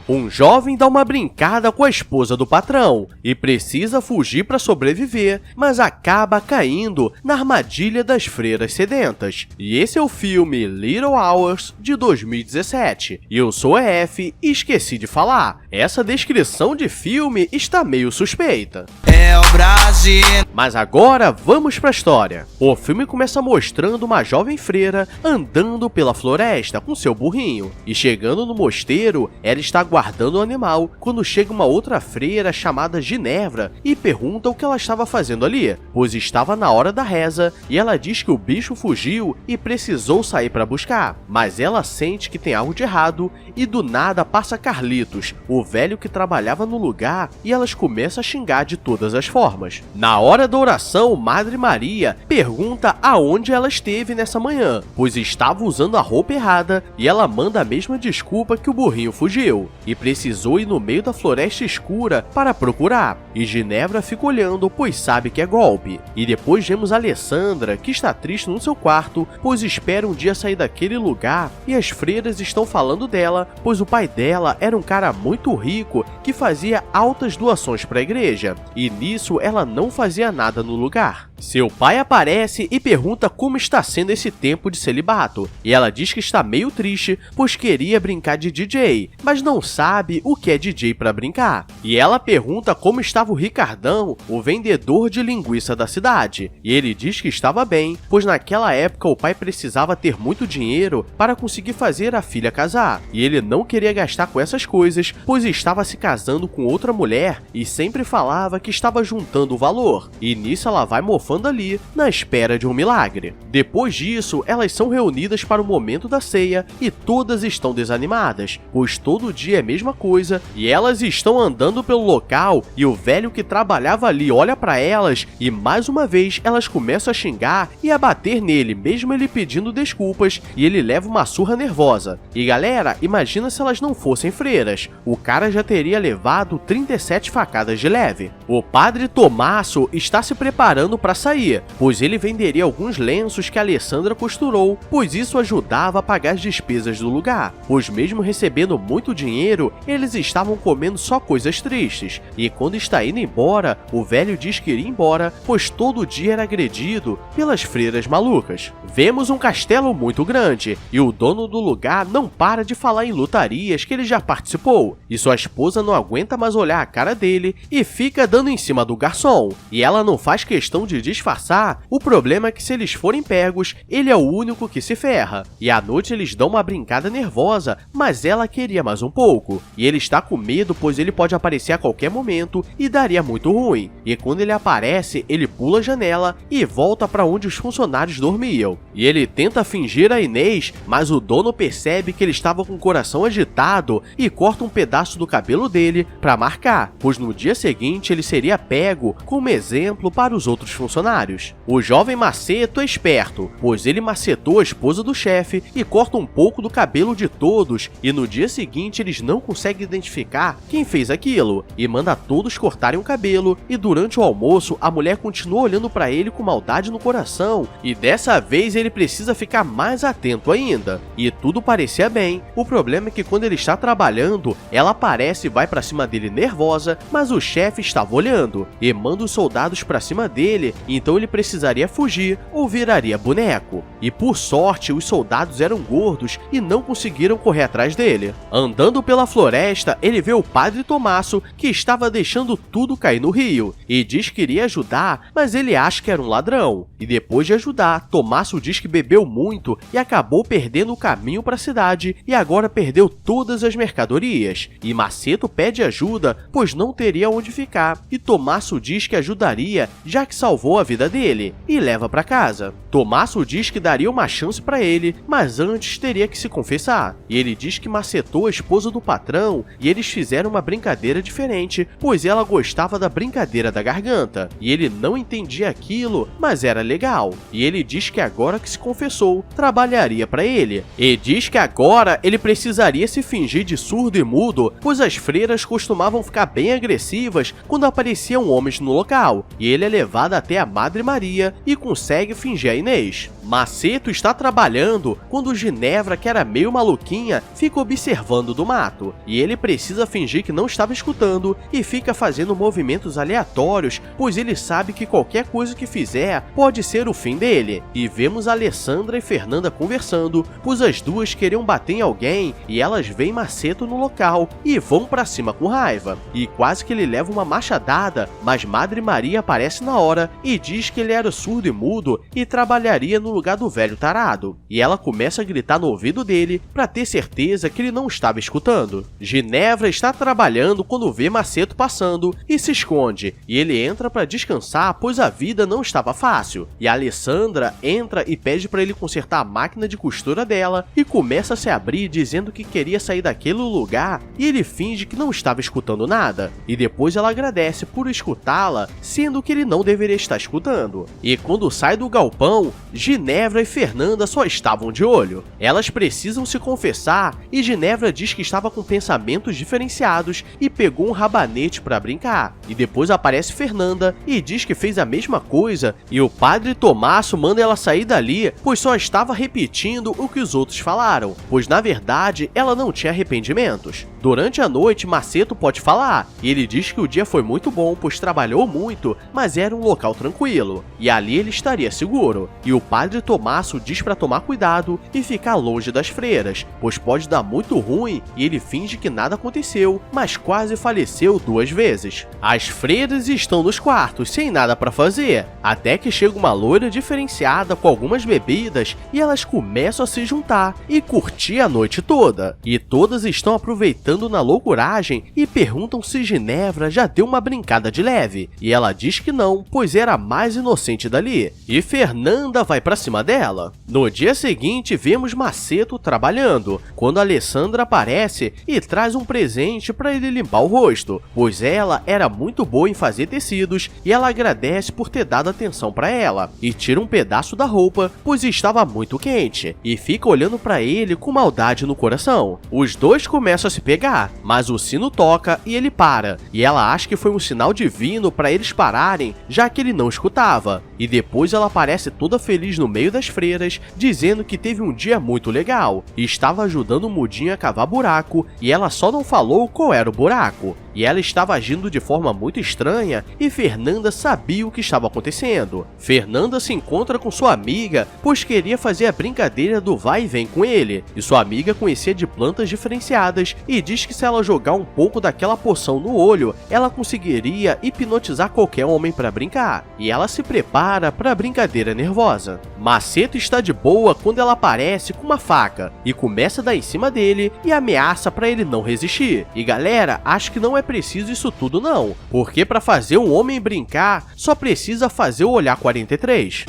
Um jovem dá uma brincada com a esposa do patrão e precisa fugir para sobreviver, mas acaba caindo na armadilha das freiras sedentas. E esse é o filme Little Hours de 2017. E eu sou F e esqueci de falar, essa descrição de filme está meio suspeita. É o Brasil. Mas agora vamos pra história. O filme começa mostrando uma jovem freira andando pela floresta com seu burrinho. E chegando no mosteiro, ela está guardando o animal quando chega uma outra freira chamada Ginevra e pergunta o que ela estava fazendo ali, pois estava na hora da reza e ela diz que o bicho fugiu e precisou sair para buscar. Mas ela sente que tem algo de errado e do nada passa Carlitos, o velho que trabalhava no lugar, e elas começam a xingar de todas as formas. Na hora da oração, Madre Maria pergunta aonde ela esteve nessa manhã, pois estava usando a roupa errada, e ela manda a mesma desculpa que o burrinho fugiu, e precisou ir no meio da floresta escura para procurar. E Ginevra fica olhando, pois sabe que é golpe. E depois vemos Alessandra, que está triste no seu quarto, pois espera um dia sair daquele lugar, e as freiras estão falando dela, pois o pai dela era um cara muito rico que fazia altas doações para a igreja, e nisso ela não fazia nada no lugar. Seu pai aparece e pergunta como está sendo esse tempo de celibato, e ela diz que está meio triste, pois queria brincar de DJ, mas não sabe o que é DJ para brincar. E ela pergunta como estava o Ricardão, o vendedor de linguiça da cidade, e ele diz que estava bem, pois naquela época o pai precisava ter muito dinheiro para conseguir fazer a filha casar, e ele não queria gastar com essas coisas, pois estava se casando com outra mulher e sempre falava que estava juntando o valor, e nisso ela vai mofando ali, na espera de um milagre. Depois disso, elas são reunidas para o momento da ceia e todas estão desanimadas, pois todo dia é a mesma coisa, e elas estão andando pelo local e o velho que trabalhava ali olha para elas e mais uma vez elas começam a xingar e a bater nele, mesmo ele pedindo desculpas, e ele leva uma surra nervosa. E galera, imagina se elas não fossem freiras, o cara já teria levado 37 facadas de leve. O padre Tomasso está se preparando para sair, pois ele venderia alguns lenços que a Alessandra costurou, pois isso ajudava a pagar as despesas do lugar, pois mesmo recebendo muito dinheiro, eles estavam comendo só coisas tristes, e quando está indo embora, o velho diz que iria embora, pois todo dia era agredido pelas freiras malucas. Vemos um castelo muito grande, e o dono do lugar não para de falar em lutarias que ele já participou, e sua esposa não aguenta mais olhar a cara dele e fica dando em cima do garçom, e ela não faz questão de disfarçar. O problema é que se eles forem pegos, ele é o único que se ferra, e à noite eles dão uma brincada nervosa, mas ela queria mais um pouco, e ele está com medo pois ele pode aparecer a qualquer momento e daria muito ruim, e quando ele aparece, ele pula a janela e volta para onde os funcionários dormiam, e ele tenta fingir a Inês, mas o dono percebe que ele estava com o coração agitado e corta um pedaço do cabelo dele para marcar, pois no dia seguinte ele seria pego como exemplo para os outros funcionários. O jovem Maceto é esperto, pois ele macetou a esposa do chefe e corta um pouco do cabelo de todos, e no dia seguinte eles não conseguem identificar quem fez aquilo, e manda todos cortarem o cabelo, e durante o almoço a mulher continua olhando para ele com maldade no coração, e dessa vez ele precisa ficar mais atento ainda, e tudo parecia bem. O problema é que quando ele está trabalhando, ela aparece e vai para cima dele nervosa, mas o chefe estava olhando, e manda os soldados para cima dele, então ele precisaria fugir ou viraria boneco. E por sorte, os soldados eram gordos e não conseguiram correr atrás dele. Andando pela floresta, ele vê o padre Tomasso, que estava deixando tudo cair no rio, e diz que iria ajudar, mas ele acha que era um ladrão. E depois de ajudar, Tomasso diz que bebeu muito e acabou perdendo o caminho para a cidade, e agora perdeu todas as mercadorias. E Maceto pede ajuda, pois não teria onde ficar, e Tomasso diz que ajudaria, já que salvou a vida dele, e leva para casa. Tomasso diz que daria uma chance para ele, mas antes teria que se confessar, e ele diz que macetou a esposa do patrão e eles fizeram uma brincadeira diferente, pois ela gostava da brincadeira da garganta, e ele não entendia aquilo, mas era legal, e ele diz que agora que se confessou, trabalharia para ele, e diz que agora ele precisaria se fingir de surdo e mudo, pois as freiras costumavam ficar bem agressivas quando apareciam homens no local, e ele é levado até a Madre Maria e consegue fingir a Inês. Maceto está trabalhando quando Ginevra, que era meio maluquinha, fica observando do mato, e ele precisa fingir que não estava escutando e fica fazendo movimentos aleatórios, pois ele sabe que qualquer coisa que fizer pode ser o fim dele. E vemos Alessandra e Fernanda conversando, pois as duas queriam bater em alguém e elas veem Maceto no local e vão pra cima com raiva. E quase que ele leva uma machadada, mas Madre Maria aparece na hora e diz que ele era surdo e mudo e trabalharia no lugar do velho tarado. E ela começa a gritar no ouvido dele pra ter certeza que ele não estava escutando. Ginevra está trabalhando quando vê Maceto passando e se esconde, e ele entra pra descansar, pois a vida não estava fácil. E a Alessandra entra e pede pra ele consertar a máquina de costura dela e começa a se abrir dizendo que queria sair daquele lugar, e ele finge que não estava escutando nada. E depois ela agradece por escutá-la, sendo que ele não deveria estar escutando. E quando sai do galpão, Ginevra e Fernanda só estavam de olho. Elas precisam se confessar e Ginevra diz que estava com pensamentos diferenciados e pegou um rabanete para brincar. E depois aparece Fernanda e diz que fez a mesma coisa e o padre Tomasso manda ela sair dali, pois só estava repetindo o que os outros falaram, pois na verdade ela não tinha arrependimentos. Durante a noite, Maceto pode falar, e ele diz que o dia foi muito bom, pois trabalhou muito, mas era um local tranquilo, e ali ele estaria seguro. E o padre Tomasso diz para tomar cuidado e ficar longe das freiras, pois pode dar muito ruim, e ele finge que nada aconteceu, mas quase faleceu 2 vezes. As freiras estão nos quartos, sem nada para fazer, até que chega uma loira diferenciada com algumas bebidas, e elas começam a se juntar e curtir a noite toda. E todas estão aproveitando na loucuragem e perguntam se Ginevra já deu uma brincada de leve, e ela diz que não, pois era a mais inocente dali, e Fernanda vai pra cima dela. No dia seguinte, vemos Maceto trabalhando, quando Alessandra aparece e traz um presente para ele limpar o rosto, pois ela era muito boa em fazer tecidos e ela agradece por ter dado atenção para ela, e tira um pedaço da roupa, pois estava muito quente, e fica olhando para ele com maldade no coração. Os dois começam a se pegar, mas o sino toca e ele para, e ela acha que foi um sinal divino para eles pararem, já que ele não escutava. E depois ela aparece toda feliz no meio das freiras, dizendo que teve um dia muito legal, e estava ajudando o mudinho a cavar buraco, e ela só não falou qual era o buraco. E ela estava agindo de forma muito estranha, e Fernanda sabia o que estava acontecendo. Fernanda se encontra com sua amiga, pois queria fazer a brincadeira do vai e vem com ele, e sua amiga conhecia de plantas diferenciadas, e diz que se ela jogar um pouco daquela poção no olho, ela conseguiria hipnotizar qualquer homem para brincar, e ela se prepara para a brincadeira nervosa. Maceto está de boa quando ela aparece com uma faca, e começa a dar em cima dele, e ameaça para ele não resistir. E galera, acho que não é preciso isso tudo não, porque para fazer um homem brincar, só precisa fazer o olhar 43.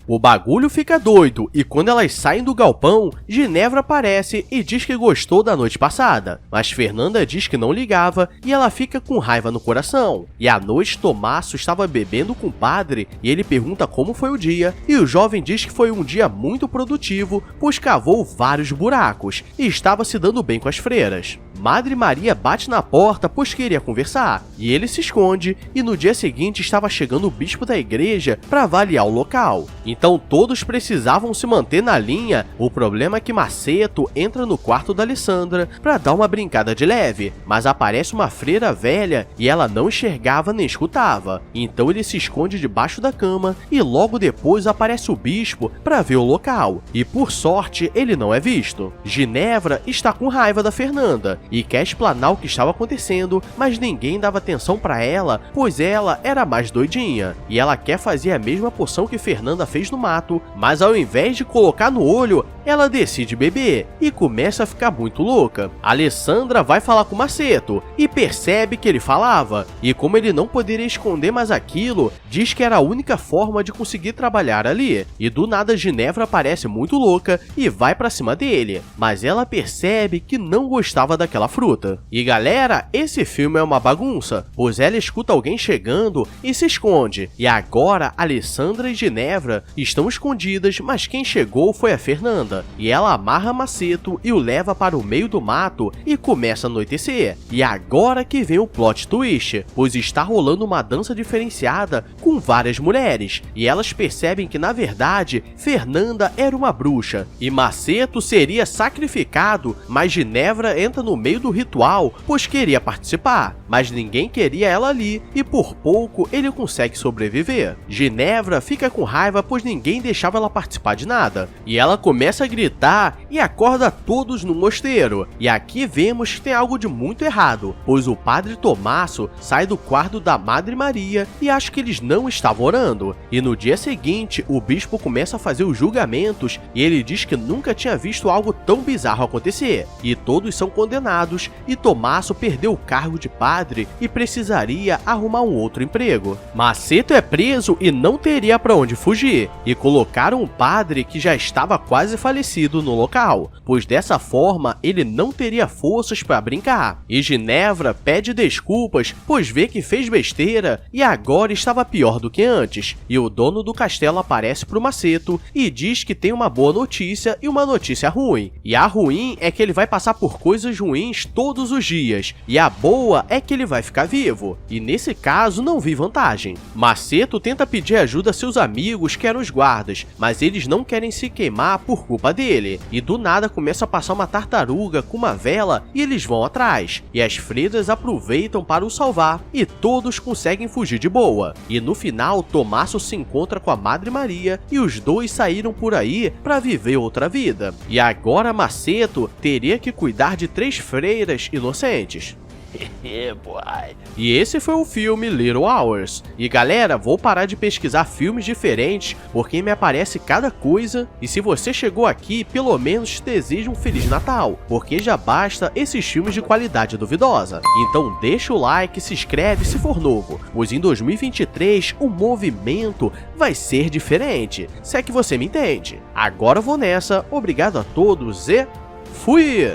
O bagulho fica doido, e quando elas saem do galpão, Ginevra aparece e diz que gostou da noite passada, mas Fernanda diz que não ligava e ela fica com raiva no coração. E à noite, Tomasso estava bebendo com o padre e ele pergunta como foi o dia, e o jovem diz que foi um dia muito produtivo, pois cavou vários buracos e estava se dando bem com as freiras. Madre Maria bate na porta pois queria conversar, e ele se esconde, e no dia seguinte estava chegando o bispo da igreja para avaliar o local. Então todos precisavam se manter na linha. O problema é que Maceto entra no quarto da Alessandra para dar uma brincada de leve, mas aparece uma freira velha e ela não enxergava nem escutava. Então ele se esconde debaixo da cama e logo depois aparece o bispo para ver o local, e por sorte ele não é visto. Ginevra está com raiva da Fernanda e quer explanar o que estava acontecendo, mas ninguém dava atenção para ela, pois ela era mais doidinha, e ela quer fazer a mesma poção que Fernanda fez no mato, mas ao invés de colocar no olho, ela decide beber e começa a ficar muito louca. Alessandra vai falar com Maceto e percebe que ele falava, e como ele não poderia esconder mais aquilo, diz que era a única forma de conseguir trabalhar ali. E do nada Ginevra aparece muito louca e vai pra cima dele, mas ela percebe que não gostava daquela fruta. E galera, esse filme é uma bagunça, pois ela escuta alguém chegando e se esconde, e agora Alessandra e Ginevra estão escondidas, mas quem chegou foi a Fernanda, e ela amarra Maceto e o leva para o meio do mato e começa a anoitecer. E agora que vem o plot twist, pois está rolando uma dança diferenciada com várias mulheres, e elas percebem que na verdade Fernanda era uma bruxa, e Maceto seria sacrificado, mas Ginevra entra no meio do ritual, pois queria participar, mas ninguém queria ela ali, e por pouco ele consegue sobreviver. Ginevra fica com raiva pois ninguém deixava ela participar de nada, e ela começa a gritar e acorda todos no mosteiro. E aqui vemos que tem algo de muito errado, pois o padre Tomasso sai do quarto da Madre Maria e acha que eles não estavam orando. E no dia seguinte, o bispo começa a fazer os julgamentos e ele diz que nunca tinha visto algo tão bizarro acontecer. E todos são condenados e Tomasso perdeu o cargo de padre e precisaria arrumar um outro emprego. Maceto é preso e não teria para onde fugir, e colocaram um padre que já estava quase falecido no local, pois dessa forma ele não teria forças para brincar. E Ginevra pede desculpas, pois vê que fez besteira e agora estava pior do que antes. E o dono do castelo aparece pro Maceto e diz que tem uma boa notícia e uma notícia ruim. E a ruim é que ele vai passar por coisas ruins todos os dias, e a boa é que ele vai ficar vivo. E nesse caso não vi vantagem. Maceto tenta pedir ajuda a seus amigos que eram os guardas, mas eles não querem se queimar por culpa dele. E do nada começa a passar uma tartaruga com uma vela e eles vão atrás. E as freiras aproveitam para o salvar e todos conseguem fugir de boa. E no final, Tomasso se encontra com a Madre Maria e os dois saíram por aí para viver outra vida. E agora Maceto teria que cuidar de 3 freiras inocentes. E esse foi o filme Little Hours. E galera, vou parar de pesquisar filmes diferentes porque me aparece cada coisa. E se você chegou aqui, pelo menos te desejo um Feliz Natal, porque já basta esses filmes de qualidade duvidosa. Então deixa o like e se inscreve se for novo, pois em 2023 o movimento vai ser diferente, se é que você me entende. Agora eu vou nessa, obrigado a todos e fui!